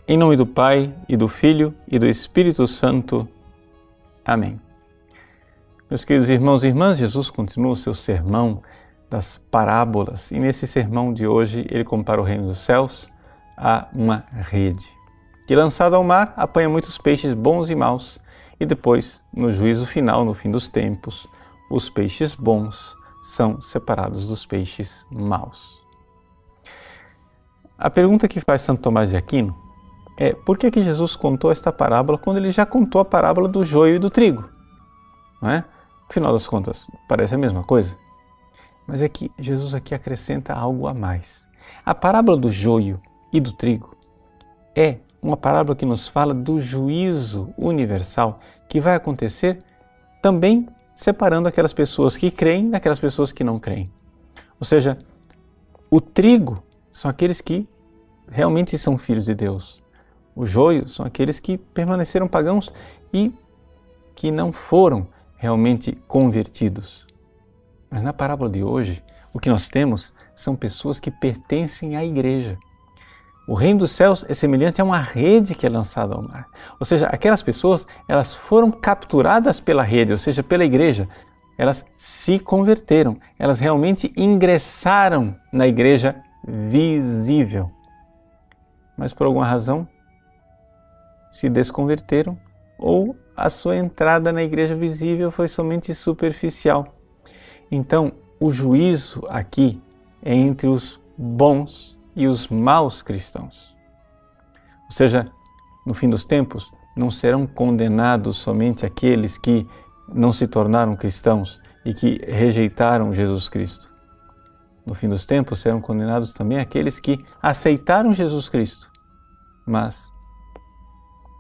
Em nome do Pai, e do Filho, e do Espírito Santo. Amém. Meus queridos irmãos e irmãs, Jesus continua o seu sermão das parábolas e nesse sermão de hoje ele compara o reino dos céus a uma rede que, lançada ao mar, apanha muitos peixes bons e maus e depois, no juízo final, no fim dos tempos, os peixes bons são separados dos peixes maus. A pergunta que faz Santo Tomás de Aquino é por que Jesus contou esta parábola quando ele já contou a parábola do joio e do trigo? Não é? Afinal das contas, parece a mesma coisa. Mas é que Jesus aqui acrescenta algo a mais. A parábola do joio e do trigo é uma parábola que nos fala do juízo universal que vai acontecer também separando aquelas pessoas que creem daquelas pessoas que não creem. Ou seja, o trigo são aqueles que realmente são filhos de Deus. O joio são aqueles que permaneceram pagãos e que não foram realmente convertidos. Mas na parábola de hoje, o que nós temos são pessoas que pertencem à igreja. O reino dos céus é semelhante a uma rede que é lançada ao mar. Ou seja, aquelas pessoas, elas foram capturadas pela rede, ou seja, pela igreja. Elas se converteram, elas realmente ingressaram na igreja visível. Mas por alguma razão, se desconverteram ou a sua entrada na igreja visível foi somente superficial. Então, o juízo aqui é entre os bons e os maus cristãos. Ou seja, no fim dos tempos, não serão condenados somente aqueles que não se tornaram cristãos e que rejeitaram Jesus Cristo. No fim dos tempos, serão condenados também aqueles que aceitaram Jesus Cristo, mas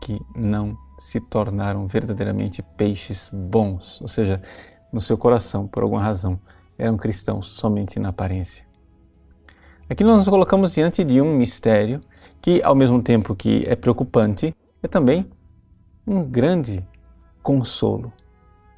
que não se tornaram verdadeiramente peixes bons, ou seja, no seu coração, por alguma razão, eram cristãos somente na aparência. Aqui nós nos colocamos diante de um mistério que, ao mesmo tempo que é preocupante, é também um grande consolo.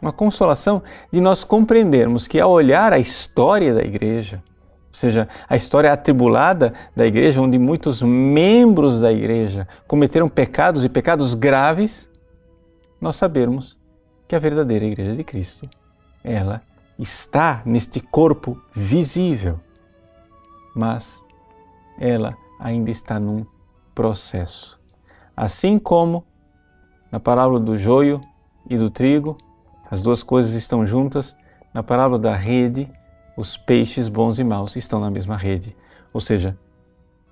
Uma consolação de nós compreendermos que, ao olhar a história da igreja, ou seja, a história atribulada da igreja, onde muitos membros da igreja cometeram pecados e pecados graves, nós sabemos que a verdadeira igreja de Cristo, ela está neste corpo visível, mas ela ainda está num processo. Assim como na parábola do joio e do trigo, as duas coisas estão juntas, na parábola da rede, os peixes bons e maus estão na mesma rede, ou seja,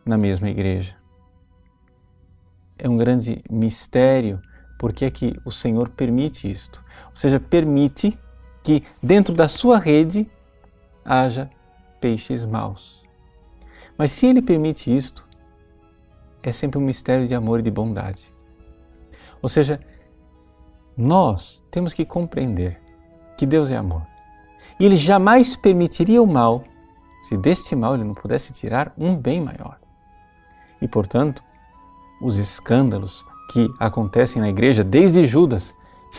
na mesma igreja. É um grande mistério porque é que o Senhor permite isto, ou seja, permite que dentro da sua rede haja peixes maus. Mas se Ele permite isto, é sempre um mistério de amor e de bondade. Ou seja, nós temos que compreender que Deus é amor. E Ele jamais permitiria o mal se deste mal Ele não pudesse tirar um bem maior. E, portanto, os escândalos que acontecem na igreja desde Judas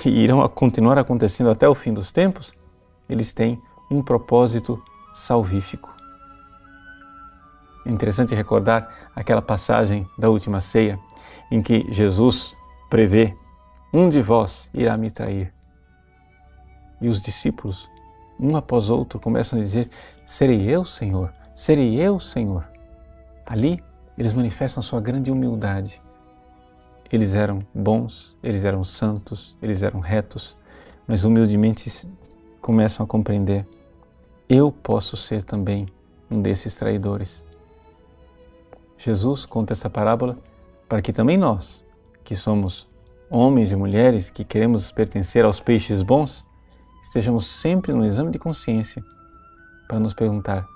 e irão continuar acontecendo até o fim dos tempos, eles têm um propósito salvífico. É interessante recordar aquela passagem da última ceia em que Jesus prevê: um de vós irá me trair. E os discípulos, um após outro, começam a dizer: serei eu, Senhor, serei eu, Senhor. Ali, eles manifestam a sua grande humildade. Eles eram bons, eles eram santos, eles eram retos, mas humildemente começam a compreender: eu posso ser também um desses traidores. Jesus conta essa parábola para que também nós, que somos homens e mulheres que queremos pertencer aos peixes bons, estejamos sempre no exame de consciência para nos perguntar: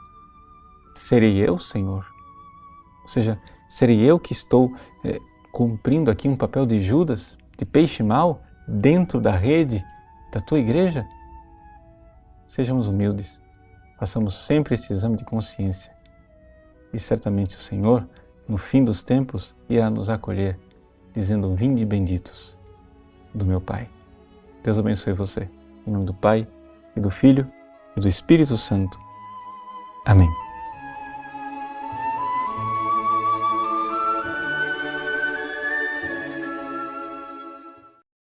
serei eu, Senhor? Ou seja, serei eu que estou cumprindo aqui um papel de Judas, de peixe mau, dentro da rede da tua igreja? Sejamos humildes, façamos sempre esse exame de consciência e certamente o Senhor, no fim dos tempos, irá nos acolher, dizendo: vinde benditos do meu Pai. Deus abençoe você. Em nome do Pai, e do Filho, e do Espírito Santo. Amém.